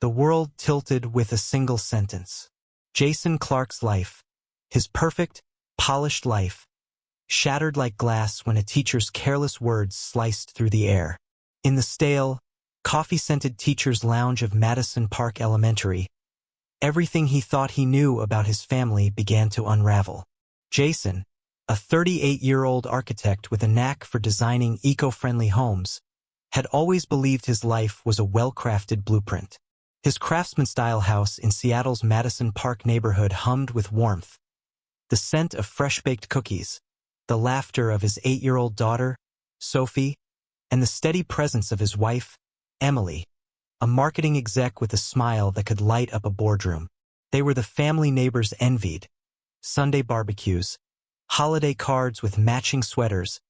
The world tilted with a single sentence. Jason Clarke's life, his perfect, polished life, shattered like glass when a teacher's careless words sliced through the air. In the stale, coffee-scented teacher's lounge of Madison Park Elementary, everything he thought he knew about his family began to unravel. Jason, a 38-year-old architect with a knack for designing eco-friendly homes, had always believed his life was a well-crafted blueprint. His craftsman-style house in Seattle's Madison Park neighborhood hummed with warmth, the scent of fresh-baked cookies, the laughter of his 8-year-old daughter, Sophie, and the steady presence of his wife, Emily, a marketing exec with a smile that could light up a boardroom. They were the family neighbors envied. Sunday barbecues, holiday cards with matching sweaters,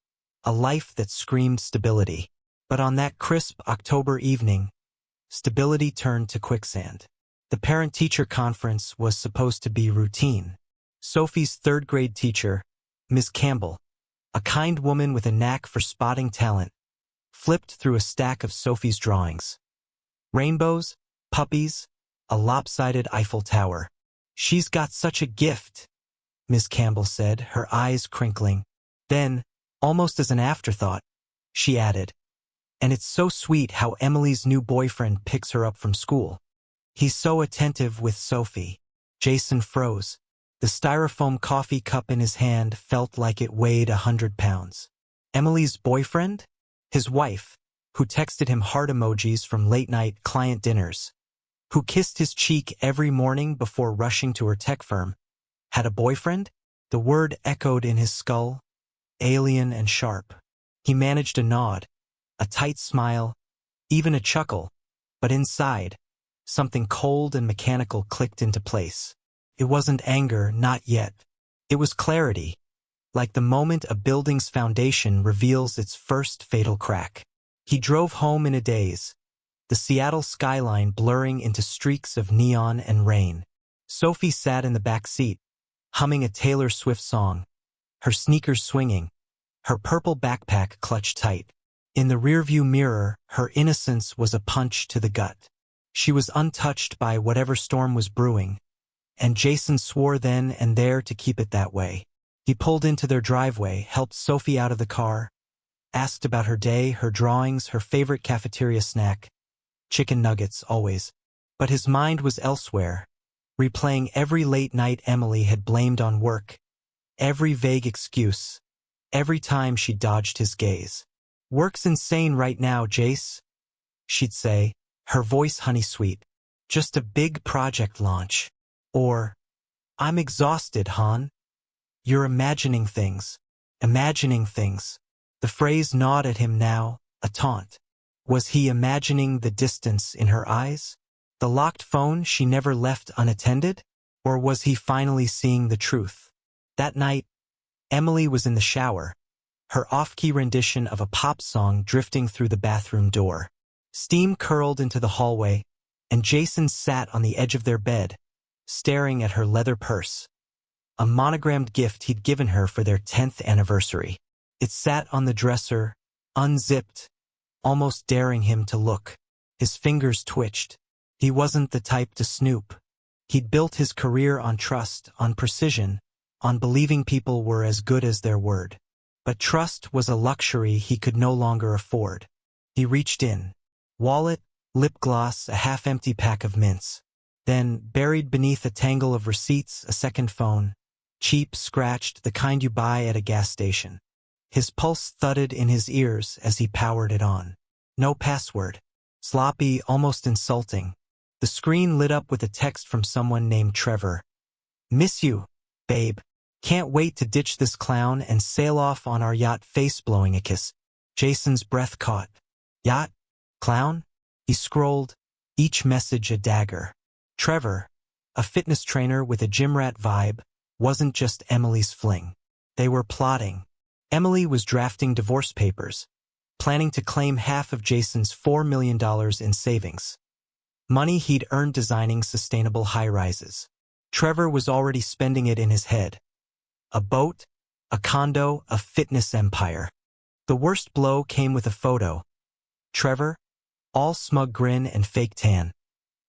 a life that screamed stability. But on that crisp October evening, stability turned to quicksand. The parent-teacher conference was supposed to be routine. Sophie's third-grade teacher, Ms. Campbell, a kind woman with a knack for spotting talent, flipped through a stack of Sophie's drawings. Rainbows, puppies, a lopsided Eiffel Tower. "She's got such a gift," Ms. Campbell said, her eyes crinkling. Then, almost as an afterthought, she added, "And it's so sweet how Emily's new boyfriend picks her up from school. He's so attentive with Sophie." Jason froze. The styrofoam coffee cup in his hand felt like it weighed 100 pounds. Emily's boyfriend? His wife, who texted him heart emojis from late-night client dinners, who kissed his cheek every morning before rushing to her tech firm, had a boyfriend? The word echoed in his skull, alien and sharp. He managed a nod, a tight smile, even a chuckle, but inside, something cold and mechanical clicked into place. It wasn't anger, not yet. It was clarity, like the moment a building's foundation reveals its first fatal crack. He drove home in a daze, the Seattle skyline blurring into streaks of neon and rain. Sophie sat in the back seat, humming a Taylor Swift song, her sneakers swinging, her purple backpack clutched tight. In the rearview mirror, her innocence was a punch to the gut. She was untouched by whatever storm was brewing, and Jason swore then and there to keep it that way. He pulled into their driveway, helped Sophie out of the car, asked about her day, her drawings, her favorite cafeteria snack, chicken nuggets always. But his mind was elsewhere, replaying every late night Emily had blamed on work, every vague excuse, every time she dodged his gaze. "Work's insane right now, Jace," she'd say, her voice honey-sweet. "Just a big project launch." Or, "I'm exhausted, hon." "You're imagining things." Imagining things. The phrase gnawed at him now, a taunt. Was he imagining the distance in her eyes? The locked phone she never left unattended? Or was he finally seeing the truth? That night, Emily was in the shower, her off-key rendition of a pop song drifting through the bathroom door. Steam curled into the hallway, and Jason sat on the edge of their bed, staring at her leather purse, a monogrammed gift he'd given her for their 10th anniversary. It sat on the dresser, unzipped, almost daring him to look. His fingers twitched. He wasn't the type to snoop. He'd built his career on trust, on precision, on believing people were as good as their word. But trust was a luxury he could no longer afford. He reached in. Wallet, lip gloss, a half-empty pack of mints. Then, buried beneath a tangle of receipts, a second phone. Cheap, scratched, the kind you buy at a gas station. His pulse thudded in his ears as he powered it on. No password. Sloppy, almost insulting. The screen lit up with a text from someone named Trevor. "Miss you, babe. Can't wait to ditch this clown and sail off on our yacht, face blowing a kiss." Jason's breath caught. Yacht? Clown? He scrolled, each message a dagger. Trevor, a fitness trainer with a gym rat vibe, wasn't just Emily's fling. They were plotting. Emily was drafting divorce papers, planning to claim half of Jason's $4 million in savings. Money he'd earned designing sustainable high-rises. Trevor was already spending it in his head. A boat, a condo, a fitness empire. The worst blow came with a photo. Trevor, all smug grin and fake tan,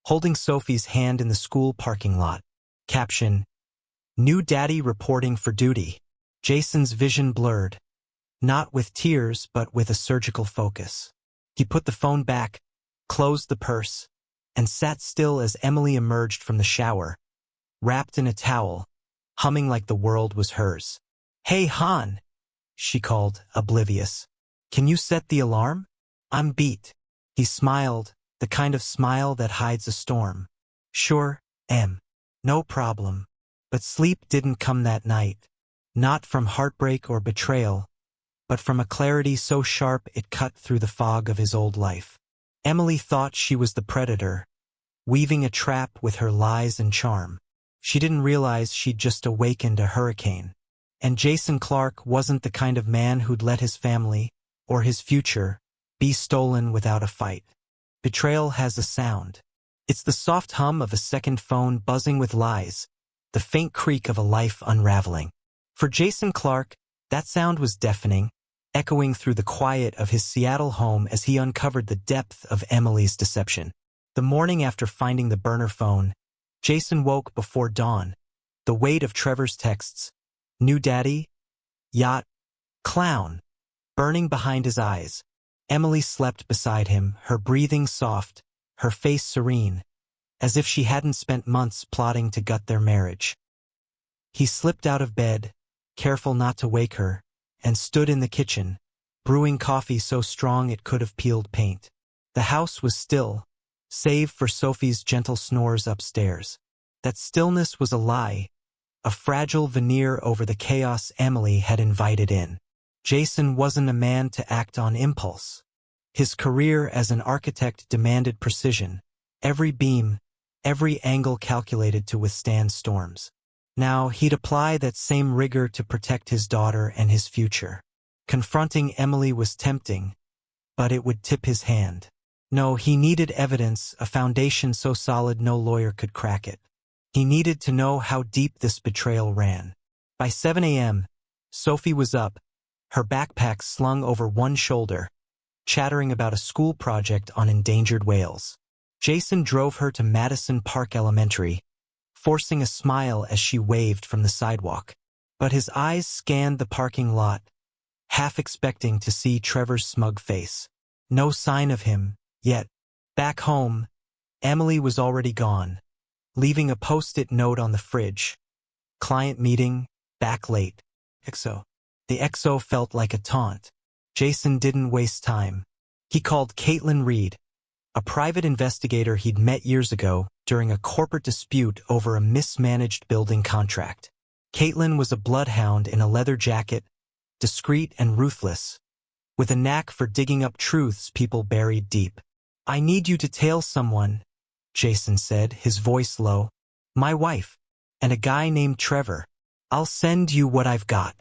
holding Sophie's hand in the school parking lot. Caption: New daddy reporting for duty. Jason's vision blurred, not with tears but with a surgical focus. He put the phone back, closed the purse, and sat still as Emily emerged from the shower, wrapped in a towel, humming like the world was hers. "Hey, Han," she called, oblivious. "Can you set the alarm? I'm beat." He smiled, the kind of smile that hides a storm. "Sure, Em. No problem." But sleep didn't come that night. Not from heartbreak or betrayal, but from a clarity so sharp it cut through the fog of his old life. Emily thought she was the predator, weaving a trap with her lies and charm. She didn't realize she'd just awakened a hurricane. And Jason Clark wasn't the kind of man who'd let his family, or his future, be stolen without a fight. Betrayal has a sound. It's the soft hum of a second phone buzzing with lies, the faint creak of a life unraveling. For Jason Clark, that sound was deafening, echoing through the quiet of his Seattle home as he uncovered the depth of Emily's deception. The morning after finding the burner phone, Jason woke before dawn, the weight of Trevor's texts, new daddy, yacht, clown, burning behind his eyes. Emily slept beside him, her breathing soft, her face serene, as if she hadn't spent months plotting to gut their marriage. He slipped out of bed, careful not to wake her, and stood in the kitchen, brewing coffee so strong it could have peeled paint. The house was still, save for Sophie's gentle snores upstairs. That stillness was a lie, a fragile veneer over the chaos Emily had invited in. Jason wasn't a man to act on impulse. His career as an architect demanded precision, every beam, every angle calculated to withstand storms. Now he'd apply that same rigor to protect his daughter and his future. Confronting Emily was tempting, but it would tip his hand. No, he needed evidence, a foundation so solid no lawyer could crack it. He needed to know how deep this betrayal ran. By 7 a.m., Sophie was up, her backpack slung over one shoulder, chattering about a school project on endangered whales. Jason drove her to Madison Park Elementary, forcing a smile as she waved from the sidewalk. But his eyes scanned the parking lot, half expecting to see Trevor's smug face. No sign of him, yet. Back home, Emily was already gone, leaving a post-it note on the fridge. Client meeting, back late. XO. The XO felt like a taunt. Jason didn't waste time. He called Caitlin Reed, a private investigator he'd met years ago during a corporate dispute over a mismanaged building contract. Caitlin was a bloodhound in a leather jacket, discreet and ruthless, with a knack for digging up truths people buried deep. "I need you to tail someone," Jason said, his voice low. "My wife, and a guy named Trevor. I'll send you what I've got."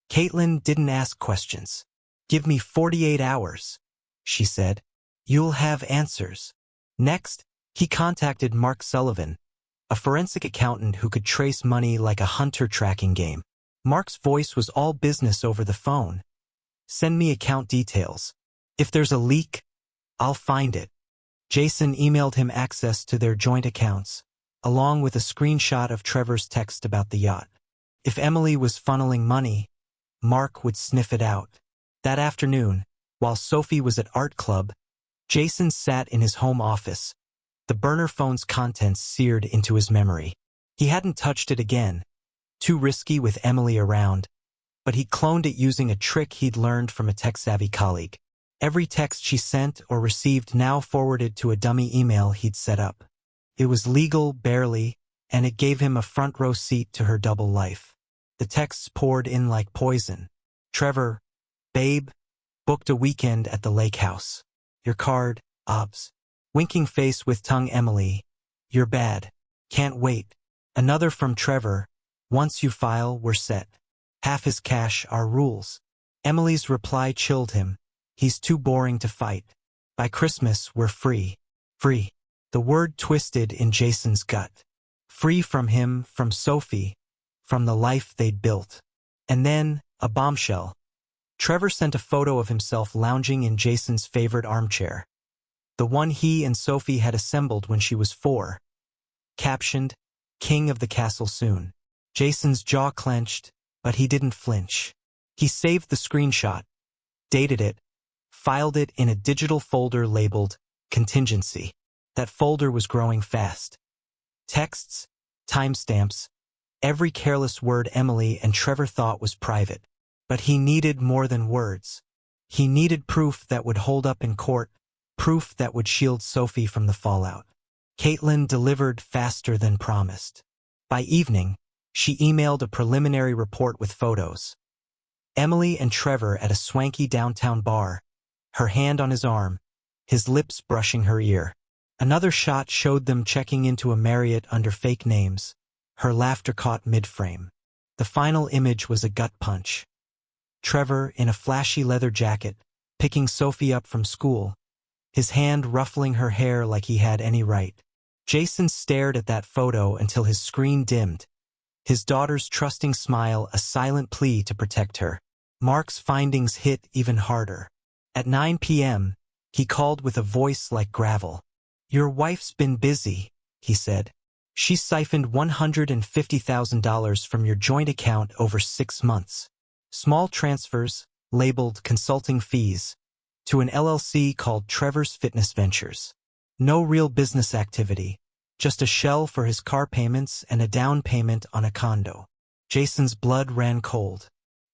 Caitlin didn't ask questions. "Give me 48 hours, she said. "You'll have answers." Next, he contacted Mark Sullivan, a forensic accountant who could trace money like a hunter tracking game. Mark's voice was all business over the phone. "Send me account details. If there's a leak, I'll find it." Jason emailed him access to their joint accounts, along with a screenshot of Trevor's text about the yacht. If Emily was funneling money, Mark would sniff it out. That afternoon, while Sophie was at art club, Jason sat in his home office, the burner phone's contents seared into his memory. He hadn't touched it again, too risky with Emily around, but he cloned it using a trick he'd learned from a tech-savvy colleague. Every text she sent or received now forwarded to a dummy email he'd set up. It was legal, barely, and it gave him a front-row seat to her double life. The texts poured in like poison. "Trevor, babe, booked a weekend at the lake house. Your card, obs. Winking face with tongue Emily. You're bad. Can't wait." Another from Trevor. "Once you file, we're set. Half his cash, our rules." Emily's reply chilled him. "He's too boring to fight. By Christmas, we're free." Free. The word twisted in Jason's gut. Free from him, from Sophie, from the life they'd built. And then, a bombshell. Trevor sent a photo of himself lounging in Jason's favorite armchair. the one he and Sophie had assembled when she was 4. Captioned, "King of the Castle Soon." Jason's jaw clenched, but he didn't flinch. He saved the screenshot, dated it, filed it in a digital folder labeled Contingency. That folder was growing fast. Texts, timestamps, every careless word Emily and Trevor thought was private. But he needed more than words. He needed proof that would hold up in court, proof that would shield Sophie from the fallout. Caitlin delivered faster than promised. By evening, she emailed a preliminary report with photos. Emily and Trevor at a swanky downtown bar, her hand on his arm, his lips brushing her ear. Another shot showed them checking into a Marriott under fake names, her laughter caught mid-frame. The final image was a gut punch. Trevor, in a flashy leather jacket, picking Sophie up from school, his hand ruffling her hair like he had any right. Jason stared at that photo until his screen dimmed, his daughter's trusting smile a silent plea to protect her. Mark's findings hit even harder. At 9 p.m., he called with a voice like gravel. "Your wife's been busy," he said. "She siphoned $150,000 from your joint account over 6 months. Small transfers, labeled consulting fees, to an LLC called Trevor's Fitness Ventures. No real business activity, just a shell for his car payments and a down payment on a condo." Jason's blood ran cold.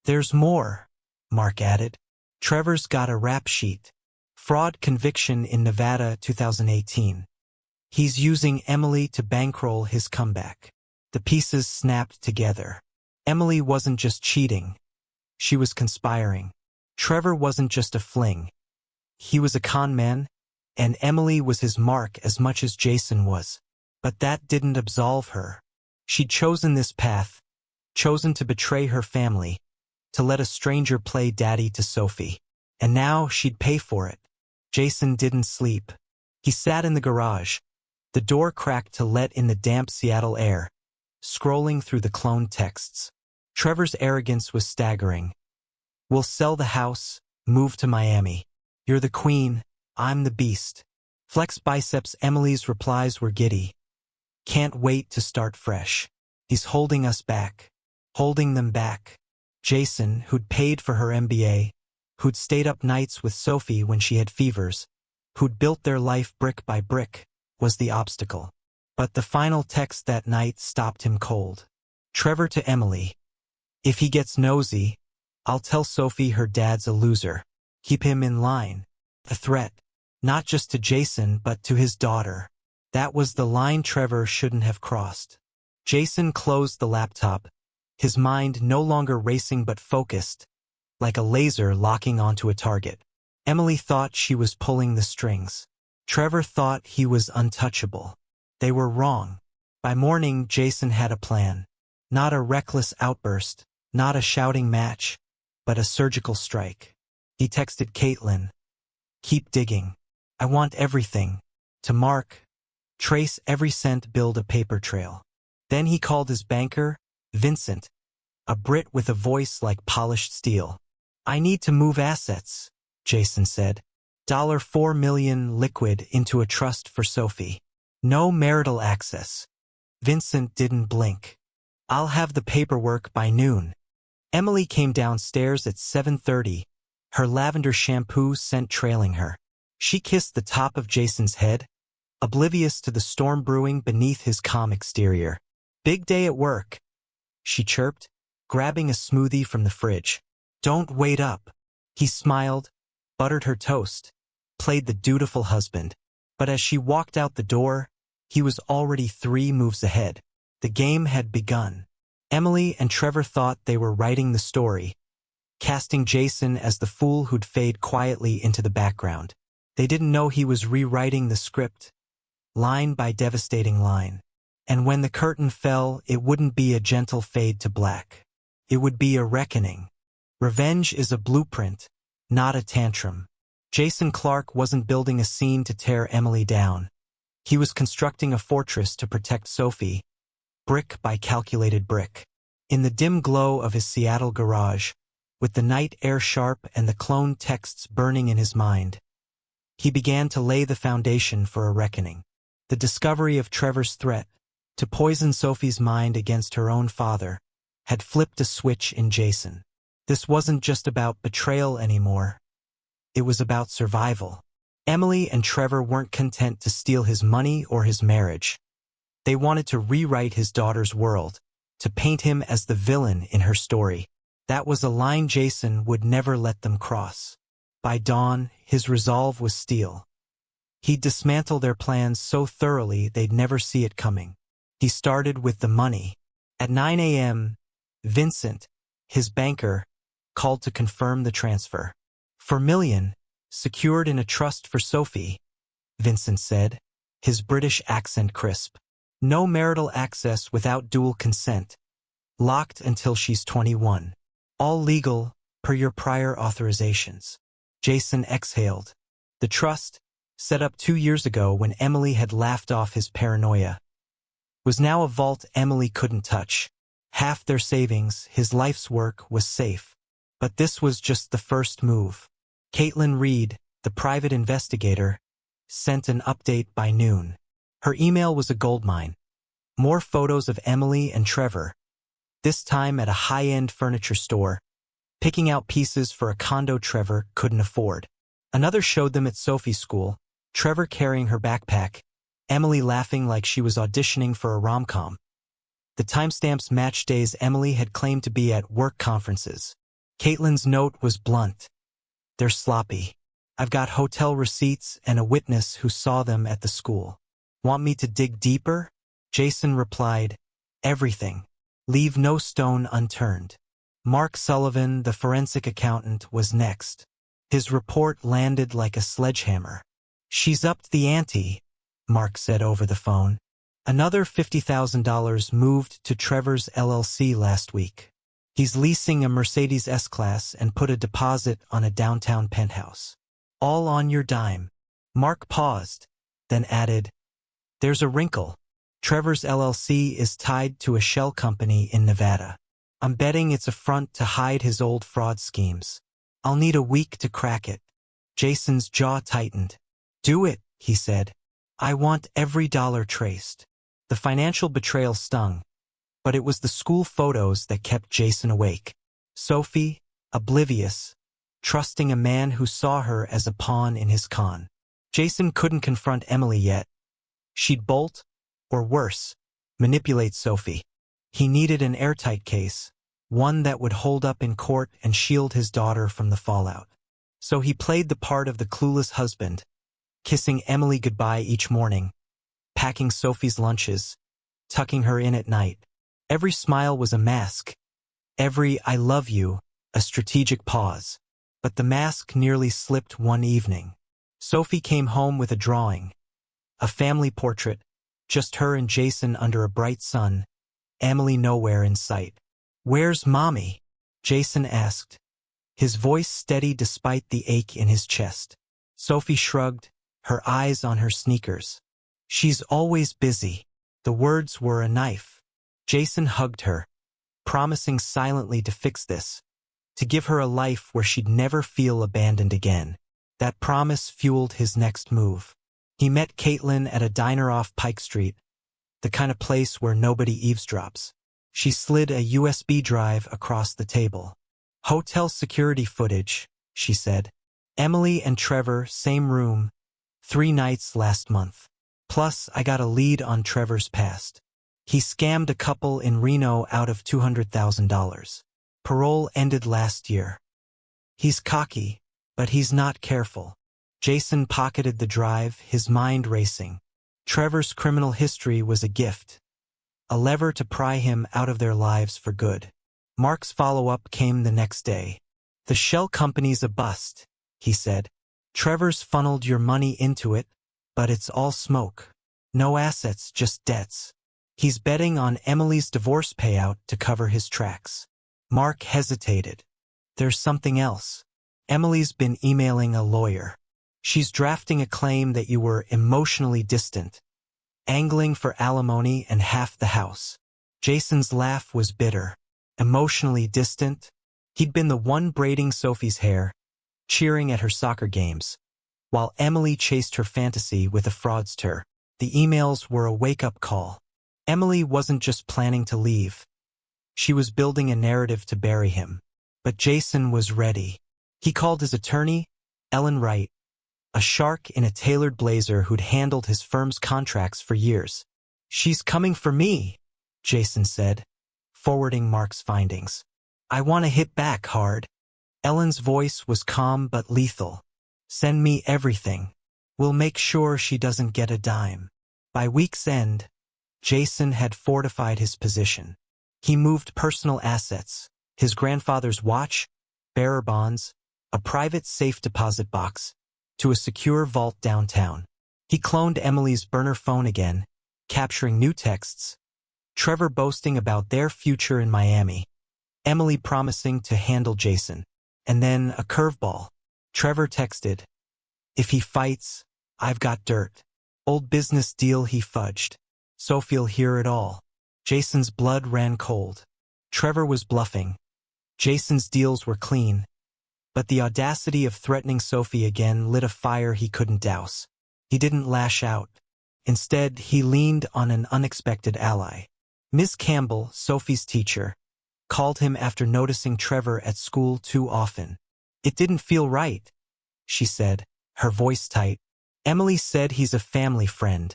"There's more," Mark added. "Trevor's got a rap sheet. Fraud conviction in Nevada 2018. He's using Emily to bankroll his comeback." The pieces snapped together. Emily wasn't just cheating. She was conspiring. Trevor wasn't just a fling. He was a con man, and Emily was his mark as much as Jason was. But that didn't absolve her. She'd chosen this path, chosen to betray her family, to let a stranger play daddy to Sophie. And now she'd pay for it. Jason didn't sleep. He sat in the garage, the door cracked to let in the damp Seattle air, scrolling through the cloned texts. Trevor's arrogance was staggering. "We'll sell the house, move to Miami. You're the queen, I'm the beast." Flex biceps. Emily's replies were giddy. "Can't wait to start fresh. He's holding us back. Holding them back." Jason, who'd paid for her MBA, who'd stayed up nights with Sophie when she had fevers, who'd built their life brick by brick, was the obstacle. But the final text that night stopped him cold. Trevor to Emily. "If he gets nosy, I'll tell Sophie her dad's a loser. Keep him in line." A threat, not just to Jason but to his daughter. That was the line Trevor shouldn't have crossed. Jason closed the laptop, his mind no longer racing but focused, like a laser locking onto a target. Emily thought she was pulling the strings. Trevor thought he was untouchable. They were wrong. By morning, Jason had a plan. Not a reckless outburst, not a shouting match, but a surgical strike. He texted Caitlin, "Keep digging. I want everything." To Mark, "Trace every cent, build a paper trail." Then he called his banker, Vincent, a Brit with a voice like polished steel. "I need to move assets," Jason said. $4 million liquid into a trust for Sophie. No marital access. Vincent didn't blink. "I'll have the paperwork by noon." Emily came downstairs at 7:30, her lavender shampoo scent trailing her. She kissed the top of Jason's head, oblivious to the storm brewing beneath his calm exterior. "Big day at work," she chirped, grabbing a smoothie from the fridge. "Don't wait up." He smiled, buttered her toast, played the dutiful husband. But as she walked out the door, he was already 3 moves ahead. The game had begun. Emily and Trevor thought they were writing the story, casting Jason as the fool who'd fade quietly into the background. They didn't know he was rewriting the script, line by devastating line. And when the curtain fell, it wouldn't be a gentle fade to black. It would be a reckoning. Revenge is a blueprint, not a tantrum. Jason Clark wasn't building a scene to tear Emily down. He was constructing a fortress to protect Sophie, brick by calculated brick. In the dim glow of his Seattle garage, with the night air sharp and the cloned texts burning in his mind, he began to lay the foundation for a reckoning. The discovery of Trevor's threat to poison Sophie's mind against her own father had flipped a switch in Jason. This wasn't just about betrayal anymore. It was about survival. Emily and Trevor weren't content to steal his money or his marriage. They wanted to rewrite his daughter's world, to paint him as the villain in her story. That was a line Jason would never let them cross. By dawn, his resolve was steel. He'd dismantle their plans so thoroughly they'd never see it coming. He started with the money. At 9 a.m., Vincent, his banker, called to confirm the transfer. "4 million, secured in a trust for Sophie," Vincent said, his British accent crisp. "No marital access without dual consent. Locked until she's 21. All legal, per your prior authorizations." Jason exhaled. The trust, set up 2 years ago when Emily had laughed off his paranoia, was now a vault Emily couldn't touch. Half their savings, his life's work, was safe. But this was just the first move. Caitlin Reed, the private investigator, sent an update by noon. Her email was a goldmine. More photos of Emily and Trevor, this time at a high-end furniture store, picking out pieces for a condo Trevor couldn't afford. Another showed them at Sophie's school, Trevor carrying her backpack, Emily laughing like she was auditioning for a rom-com. The timestamps matched days Emily had claimed to be at work conferences. Caitlin's note was blunt. "They're sloppy. I've got hotel receipts and a witness who saw them at the school. Want me to dig deeper?" Jason replied, "Everything. Leave no stone unturned." Mark Sullivan, the forensic accountant, was next. His report landed like a sledgehammer. "She's upped the ante," Mark said over the phone. "Another $50,000 moved to Trevor's LLC last week. He's leasing a Mercedes S-Class and put a deposit on a downtown penthouse. All on your dime." Mark paused, then added, "There's a wrinkle. Trevor's LLC is tied to a shell company in Nevada. I'm betting it's a front to hide his old fraud schemes. I'll need a week to crack it." Jason's jaw tightened. "Do it," he said. "I want every dollar traced." The financial betrayal stung, but it was the school photos that kept Jason awake. Sophie, oblivious, trusting a man who saw her as a pawn in his con. Jason couldn't confront Emily yet. She'd bolt, or worse, manipulate Sophie. He needed an airtight case, one that would hold up in court and shield his daughter from the fallout. So he played the part of the clueless husband, kissing Emily goodbye each morning, packing Sophie's lunches, tucking her in at night. Every smile was a mask. Every "I love you," a strategic pause. But the mask nearly slipped one evening. Sophie came home with a drawing, a family portrait, just her and Jason under a bright sun, Emily nowhere in sight. "Where's Mommy?" Jason asked, his voice steady despite the ache in his chest. Sophie shrugged, her eyes on her sneakers. "She's always busy." The words were a knife. Jason hugged her, promising silently to fix this, to give her a life where she'd never feel abandoned again. That promise fueled his next move. He met Caitlin at a diner off Pike Street, the kind of place where nobody eavesdrops. She slid a USB drive across the table. "Hotel security footage," she said. "Emily and Trevor, same room, 3 nights last month. Plus, I got a lead on Trevor's past. He scammed a couple in Reno out of $200,000. Parole ended last year. He's cocky, but he's not careful." Jason pocketed the drive, his mind racing. Trevor's criminal history was a gift, a lever to pry him out of their lives for good. Mark's follow-up came the next day. "The shell company's a bust," he said. "Trevor's funneled your money into it, but it's all smoke. No assets, just debts. He's betting on Emily's divorce payout to cover his tracks." Mark hesitated. "There's something else. Emily's been emailing a lawyer. She's drafting a claim that you were emotionally distant, angling for alimony and half the house." Jason's laugh was bitter. Emotionally distant? He'd been the one braiding Sophie's hair, cheering at her soccer games, while Emily chased her fantasy with a fraudster. The emails were a wake-up call. Emily wasn't just planning to leave. She was building a narrative to bury him. But Jason was ready. He called his attorney, Ellen Wright, a shark in a tailored blazer who'd handled his firm's contracts for years. "She's coming for me," Jason said, forwarding Mark's findings. "I want to hit back hard." Ellen's voice was calm but lethal. "Send me everything. We'll make sure she doesn't get a dime." By week's end, Jason had fortified his position. He moved personal assets, his grandfather's watch, bearer bonds, a private safe deposit box, to a secure vault downtown. He cloned Emily's burner phone again, capturing new texts, Trevor boasting about their future in Miami, Emily promising to handle Jason, and then a curveball. Trevor texted, "If he fights, I've got dirt." Old business deal he fudged. Sophie'll hear it all. Jason's blood ran cold. Trevor was bluffing. Jason's deals were clean. But the audacity of threatening Sophie again lit a fire he couldn't douse. He didn't lash out. Instead, he leaned on an unexpected ally. Miss Campbell, Sophie's teacher, called him after noticing Trevor at school too often. "It didn't feel right," she said, her voice tight. "Emily said he's a family friend,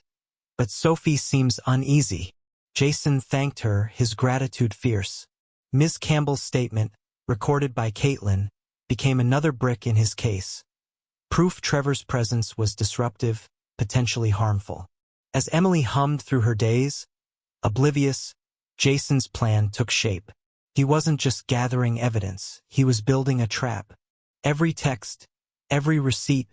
but Sophie seems uneasy." Jason thanked her, his gratitude fierce. Miss Campbell's statement, recorded by Caitlin, became another brick in his case. Proof Trevor's presence was disruptive, potentially harmful. As Emily hummed through her days, oblivious, Jason's plan took shape. He wasn't just gathering evidence, he was building a trap. Every text, every receipt,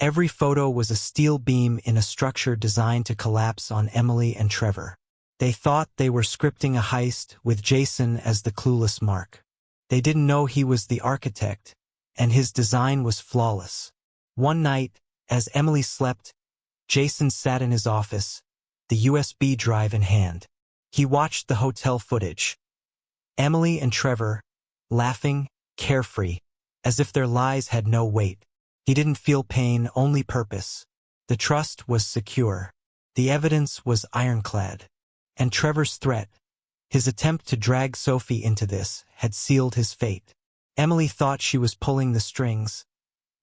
every photo was a steel beam in a structure designed to collapse on Emily and Trevor. They thought they were scripting a heist with Jason as the clueless Mark. They didn't know he was the architect, and his design was flawless. One night, as Emily slept, Jason sat in his office, the USB drive in hand. He watched the hotel footage. Emily and Trevor, laughing, carefree, as if their lies had no weight. He didn't feel pain, only purpose. The trust was secure. The evidence was ironclad. And Trevor's threat, his attempt to drag Sophie into this, had sealed his fate. Emily thought she was pulling the strings,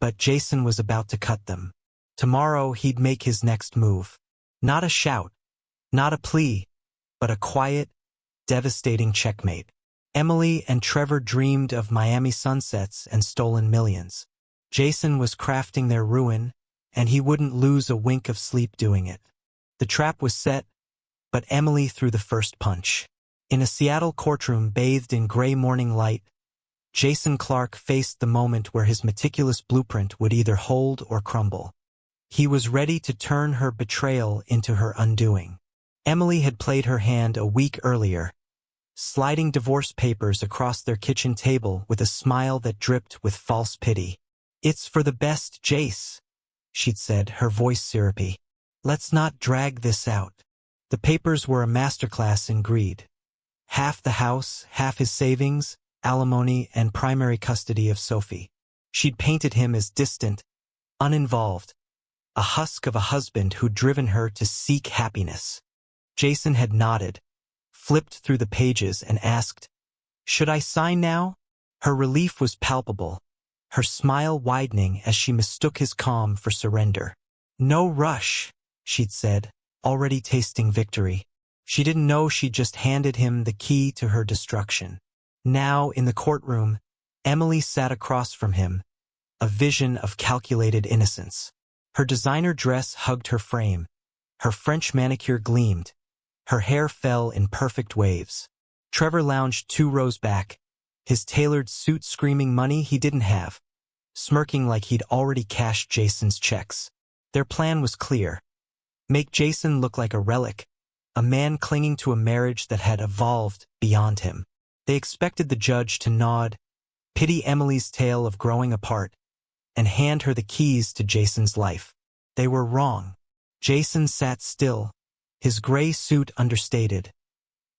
but Jason was about to cut them. Tomorrow he'd make his next move. Not a shout, not a plea, but a quiet, devastating checkmate. Emily and Trevor dreamed of Miami sunsets and stolen millions. Jason was crafting their ruin, and he wouldn't lose a wink of sleep doing it. The trap was set, but Emily threw the first punch. In a Seattle courtroom bathed in gray morning light, Jason Clark faced the moment where his meticulous blueprint would either hold or crumble. He was ready to turn her betrayal into her undoing. Emily had played her hand a week earlier, sliding divorce papers across their kitchen table with a smile that dripped with false pity. "It's for the best, Jace," she'd said, her voice syrupy. "Let's not drag this out." The papers were a masterclass in greed. Half the house, half his savings, alimony, and primary custody of Sophie. She'd painted him as distant, uninvolved, a husk of a husband who'd driven her to seek happiness. Jason had nodded, flipped through the pages, and asked, "Should I sign now?" Her relief was palpable, her smile widening as she mistook his calm for surrender. "No rush," she'd said, already tasting victory. She didn't know she'd just handed him the key to her destruction. Now, in the courtroom, Emily sat across from him, a vision of calculated innocence. Her designer dress hugged her frame. Her French manicure gleamed. Her hair fell in perfect waves. Trevor lounged 2 rows back, his tailored suit screaming money he didn't have, smirking like he'd already cashed Jason's checks. Their plan was clear. Make Jason look like a relic, a man clinging to a marriage that had evolved beyond him. They expected the judge to nod, pity Emily's tale of growing apart, and hand her the keys to Jason's life. They were wrong. Jason sat still, his gray suit understated,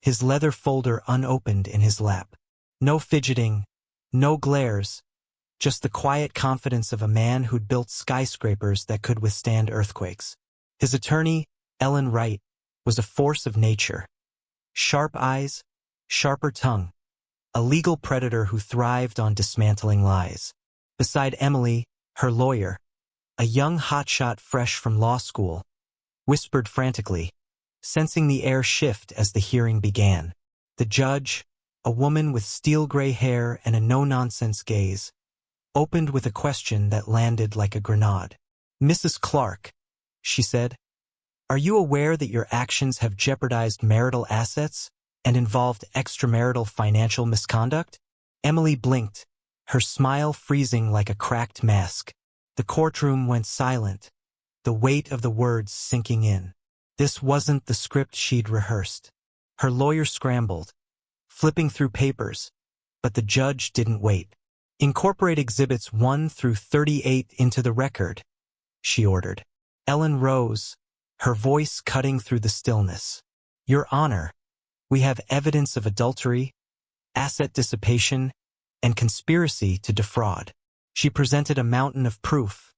his leather folder unopened in his lap. No fidgeting, no glares, just the quiet confidence of a man who'd built skyscrapers that could withstand earthquakes. His attorney, Ellen Wright, was a force of nature. Sharp eyes, sharper tongue, a legal predator who thrived on dismantling lies. Beside Emily, her lawyer, a young hotshot fresh from law school, whispered frantically, sensing the air shift as the hearing began. The judge, a woman with steel-gray hair and a no-nonsense gaze, opened with a question that landed like a grenade. "Mrs. Clark," she said, "are you aware that your actions have jeopardized marital assets and involved extramarital financial misconduct?" Emily blinked, her smile freezing like a cracked mask. The courtroom went silent, the weight of the words sinking in. This wasn't the script she'd rehearsed. Her lawyer scrambled, flipping through papers, but the judge didn't wait. "Incorporate Exhibits 1 through 38 into the record," she ordered. Ellen rose, her voice cutting through the stillness. "Your Honor, we have evidence of adultery, asset dissipation, and conspiracy to defraud." She presented a mountain of proof,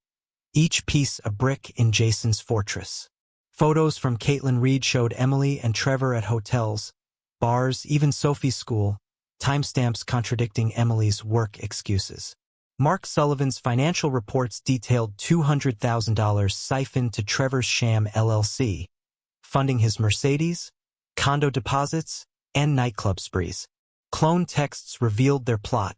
each piece a brick in Jason's fortress. Photos from Caitlin Reed showed Emily and Trevor at hotels, bars, even Sophie's school, timestamps contradicting Emily's work excuses. Mark Sullivan's financial reports detailed $200,000 siphoned to Trevor's sham LLC, funding his Mercedes, condo deposits, and nightclub sprees. Clone texts revealed their plot.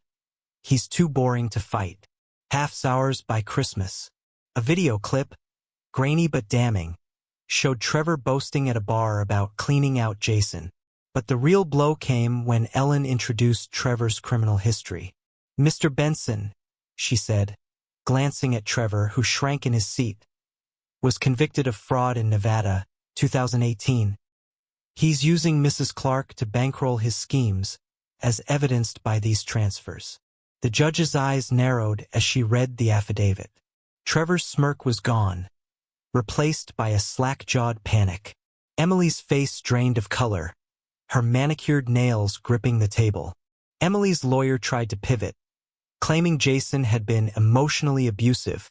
"He's too boring to fight. Half sours by Christmas." A video clip, grainy but damning, showed Trevor boasting at a bar about cleaning out Jason. But the real blow came when Ellen introduced Trevor's criminal history. "Mr. Benson," she said, glancing at Trevor, who shrank in his seat, "was convicted of fraud in Nevada, 2018. He's using Mrs. Clark to bankroll his schemes, as evidenced by these transfers." The judge's eyes narrowed as she read the affidavit. Trevor's smirk was gone, replaced by a slack-jawed panic. Emily's face drained of color, her manicured nails gripping the table. Emily's lawyer tried to pivot, claiming Jason had been emotionally abusive,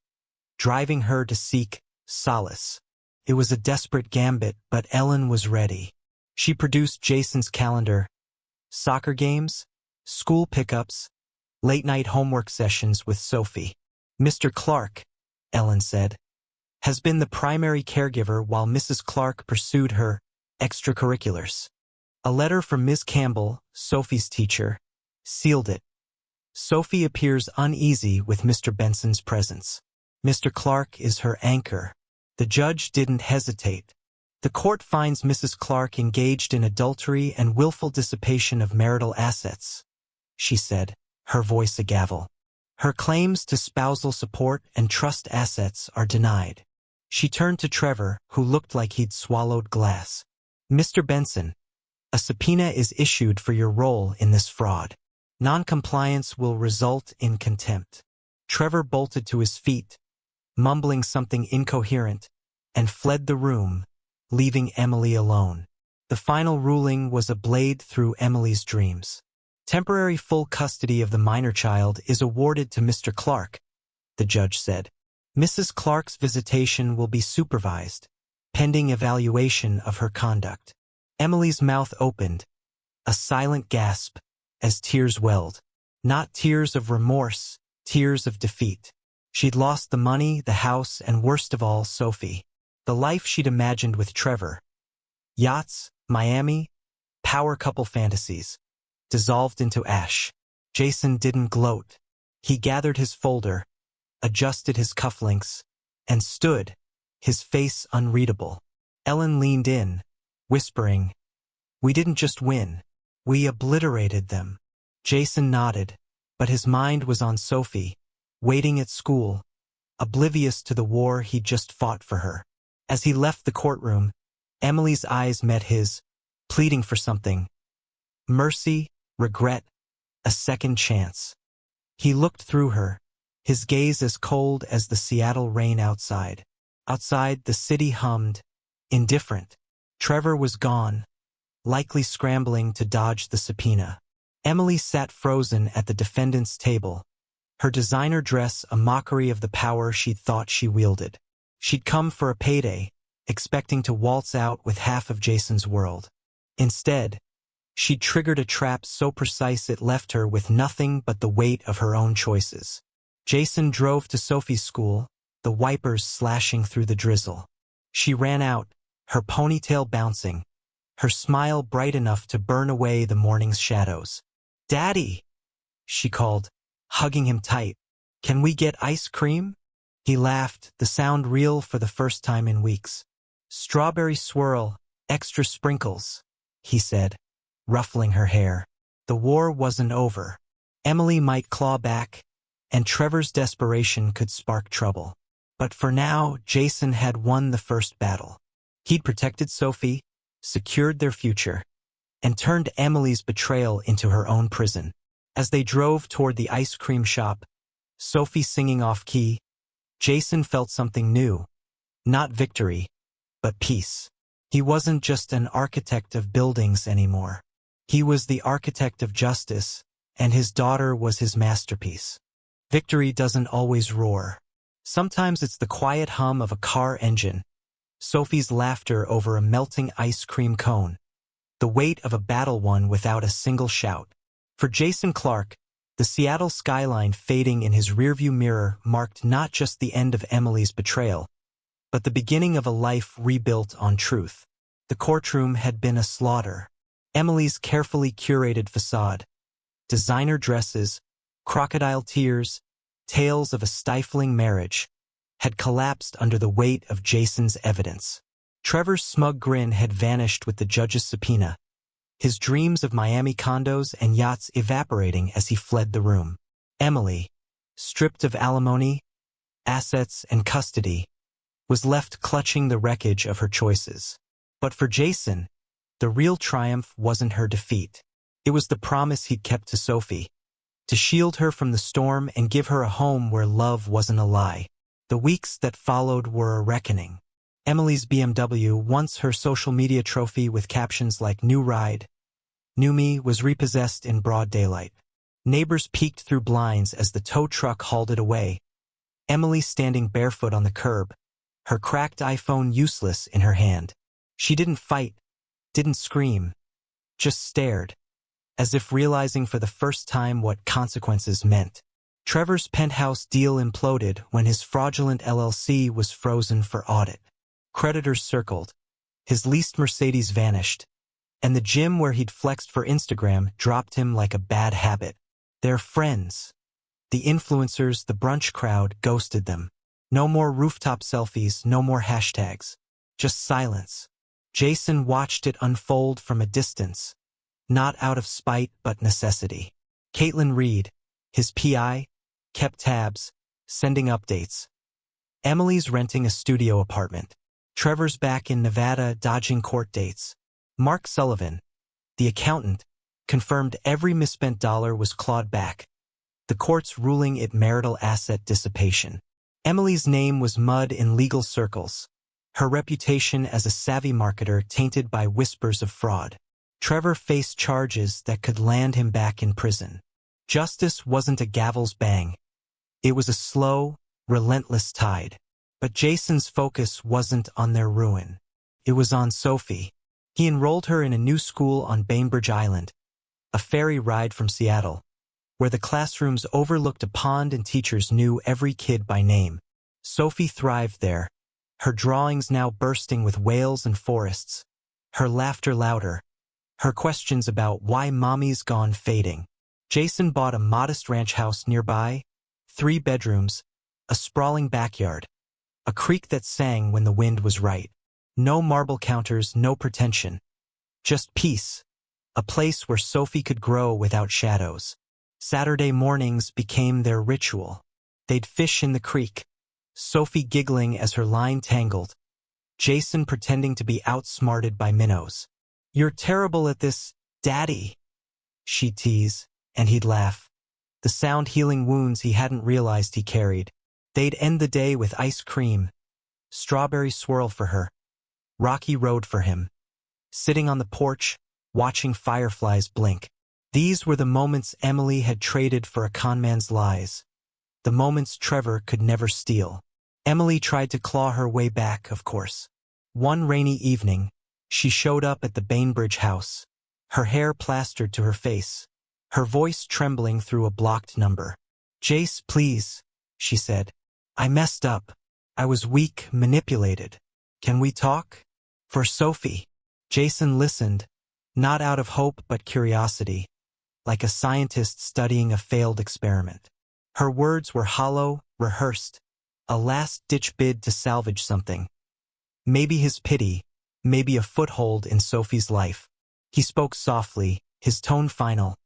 driving her to seek solace. It was a desperate gambit, but Ellen was ready. She produced Jason's calendar, soccer games, school pickups, late-night homework sessions with Sophie. "Mr. Clark," Ellen said, "has been the primary caregiver while Mrs. Clark pursued her extracurriculars." A letter from Ms. Campbell, Sophie's teacher, sealed it. Sophie appears uneasy with Mr. Benson's presence. Mr. Clark is her anchor. The judge didn't hesitate. "The court finds Mrs. Clark engaged in adultery and willful dissipation of marital assets," she said, her voice a gavel. "Her claims to spousal support and trust assets are denied." She turned to Trevor, who looked like he'd swallowed glass. "Mr. Benson, a subpoena is issued for your role in this fraud. Noncompliance will result in contempt." Trevor bolted to his feet, mumbling something incoherent, and fled the room, leaving Emily alone. The final ruling was a blade through Emily's dreams. "Temporary full custody of the minor child is awarded to Mr. Clark," the judge said. "Mrs. Clark's visitation will be supervised, pending evaluation of her conduct." Emily's mouth opened, a silent gasp, as tears welled. Not tears of remorse, tears of defeat. She'd lost the money, the house, and worst of all, Sophie. The life she'd imagined with Trevor. Yachts, Miami, power couple fantasies, dissolved into ash. Jason didn't gloat. He gathered his folder, adjusted his cufflinks, and stood, his face unreadable. Ellen leaned in, whispering, "We didn't just win. We obliterated them." Jason nodded, but his mind was on Sophie, waiting at school, oblivious to the war he'd just fought for her. As he left the courtroom, Emily's eyes met his, pleading for something. Mercy, regret, a second chance. He looked through her, his gaze as cold as the Seattle rain outside. Outside, the city hummed, indifferent. Trevor was gone, likely scrambling to dodge the subpoena. Emily sat frozen at the defendant's table, Her designer dress a mockery of the power she'd thought she wielded. She'd come for a payday, expecting to waltz out with half of Jason's world. Instead, she'd triggered a trap so precise it left her with nothing but the weight of her own choices. Jason drove to Sophie's school, the wipers slashing through the drizzle. She ran out, her ponytail bouncing, her smile bright enough to burn away the morning's shadows. "Daddy!" she called, hugging him tight. "Can we get ice cream?" He laughed, the sound real for the first time in weeks. "Strawberry swirl, extra sprinkles," he said, ruffling her hair. The war wasn't over. Emily might claw back, and Trevor's desperation could spark trouble. But for now, Jason had won the first battle. He'd protected Sophie, secured their future, and turned Emily's betrayal into her own prison. As they drove toward the ice cream shop, Sophie singing off-key, Jason felt something new. Not victory, but peace. He wasn't just an architect of buildings anymore. He was the architect of justice, and his daughter was his masterpiece. Victory doesn't always roar. Sometimes it's the quiet hum of a car engine, Sophie's laughter over a melting ice cream cone, the weight of a battle won without a single shout. For Jason Clarke, the Seattle skyline fading in his rearview mirror marked not just the end of Emily's betrayal, but the beginning of a life rebuilt on truth. The courtroom had been a slaughter. Emily's carefully curated facade, designer dresses, crocodile tears, tales of a stifling marriage, had collapsed under the weight of Jason's evidence. Trevor's smug grin had vanished with the judge's subpoena, his dreams of Miami condos and yachts evaporating as he fled the room. Emily, stripped of alimony, assets, and custody, was left clutching the wreckage of her choices. But for Jason, the real triumph wasn't her defeat. It was the promise he'd kept to Sophie, to shield her from the storm and give her a home where love wasn't a lie. The weeks that followed were a reckoning. Emily's BMW, once her social media trophy with captions like "New Ride, New Me," was repossessed in broad daylight. Neighbors peeked through blinds as the tow truck hauled it away. Emily standing barefoot on the curb, her cracked iPhone useless in her hand. She didn't fight, didn't scream, just stared, as if realizing for the first time what consequences meant. Trevor's penthouse deal imploded when his fraudulent LLC was frozen for audit. Creditors circled, his leased Mercedes vanished, and the gym where he'd flexed for Instagram dropped him like a bad habit. Their friends, the influencers, the brunch crowd, ghosted them. No more rooftop selfies, no more hashtags, just silence. Jason watched it unfold from a distance, not out of spite but necessity. Caitlin Reed, his PI, kept tabs, sending updates. Emily's renting a studio apartment. Trevor's back in Nevada dodging court dates. Mark Sullivan, the accountant, confirmed every misspent dollar was clawed back, the courts ruling it marital asset dissipation. Emily's name was mud in legal circles, her reputation as a savvy marketer tainted by whispers of fraud. Trevor faced charges that could land him back in prison. Justice wasn't a gavel's bang. It was a slow, relentless tide. But Jason's focus wasn't on their ruin. It was on Sophie. He enrolled her in a new school on Bainbridge Island, a ferry ride from Seattle, where the classrooms overlooked a pond and teachers knew every kid by name. Sophie thrived there, her drawings now bursting with whales and forests, her laughter louder, her questions about why mommy's gone fading. Jason bought a modest ranch house nearby, 3 bedrooms, a sprawling backyard, a creek that sang when the wind was right. No marble counters, no pretension. Just peace. A place where Sophie could grow without shadows. Saturday mornings became their ritual. They'd fish in the creek, Sophie giggling as her line tangled, Jason pretending to be outsmarted by minnows. "You're terrible at this, Daddy," she'd tease, and he'd laugh, the sound healing wounds he hadn't realized he carried. They'd end the day with ice cream, strawberry swirl for her, rocky road for him, sitting on the porch, watching fireflies blink. These were the moments Emily had traded for a conman's lies. the moments Trevor could never steal. Emily tried to claw her way back, of course. One rainy evening, she showed up at the Bainbridge house, her hair plastered to her face, her voice trembling through a blocked number. "Jace, please," she said. "I messed up. I was weak, manipulated. Can we talk? For Sophie." Jason listened, not out of hope but curiosity, like a scientist studying a failed experiment. Her words were hollow, rehearsed, a last-ditch bid to salvage something. Maybe his pity, maybe a foothold in Sophie's life. He spoke softly, his tone final.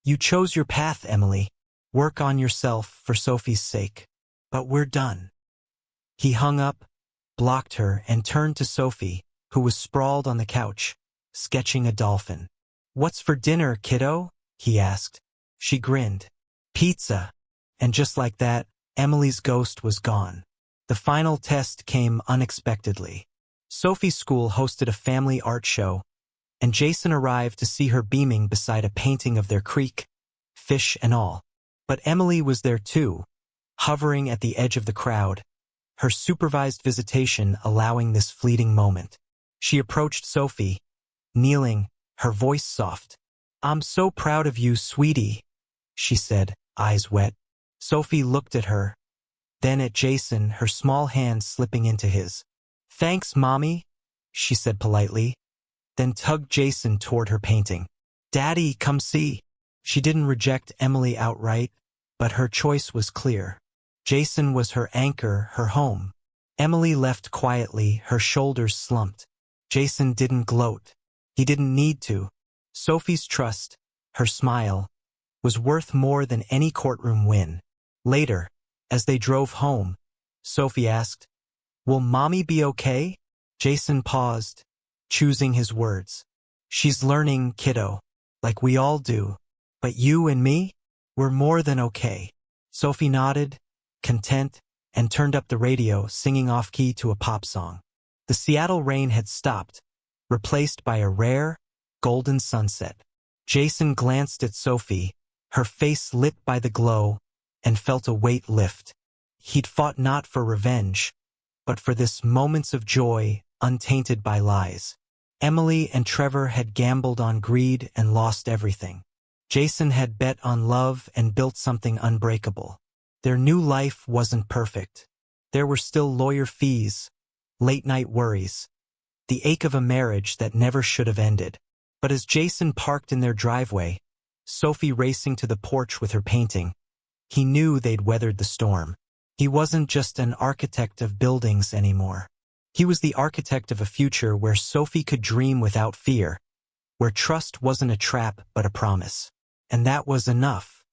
"You chose your path, Emily. Work on yourself for Sophie's sake. But we're done." He hung up, blocked her, and turned to Sophie, who was sprawled on the couch, sketching a dolphin. "What's for dinner, kiddo?" he asked. She grinned. "Pizza." And just like that, Emily's ghost was gone. The final test came unexpectedly. Sophie's school hosted a family art show, and Jason arrived to see her beaming beside a painting of their creek, fish and all. But Emily was there too, hovering at the edge of the crowd, her supervised visitation allowing this fleeting moment. She approached Sophie, kneeling, her voice soft. "I'm so proud of you, sweetie," she said, eyes wet. Sophie looked at her, then at Jason, her small hand slipping into his. "Thanks, Mommy," she said politely, then tugged Jason toward her painting. "Daddy, come see." She didn't reject Emily outright, but her choice was clear. Jason was her anchor, her home. Emily left quietly, her shoulders slumped. Jason didn't gloat. He didn't need to. Sophie's trust, her smile, was worth more than any courtroom win. Later, as they drove home, Sophie asked, "Will Mommy be okay?" Jason paused, choosing his words. "She's learning, kiddo, like we all do. But you and me, we're more than okay." Sophie nodded, content, and turned up the radio, singing off-key to a pop song. The Seattle rain had stopped, replaced by a rare, golden sunset. Jason glanced at Sophie, her face lit by the glow, and felt a weight lift. He'd fought not for revenge, but for this moments of joy untainted by lies. Emily and Trevor had gambled on greed and lost everything. Jason had bet on love and built something unbreakable. Their new life wasn't perfect. There were still lawyer fees, late-night worries, the ache of a marriage that never should have ended. But as Jason parked in their driveway, Sophie racing to the porch with her painting, he knew they'd weathered the storm. He wasn't just an architect of buildings anymore. He was the architect of a future where Sophie could dream without fear, where trust wasn't a trap but a promise. And that was enough.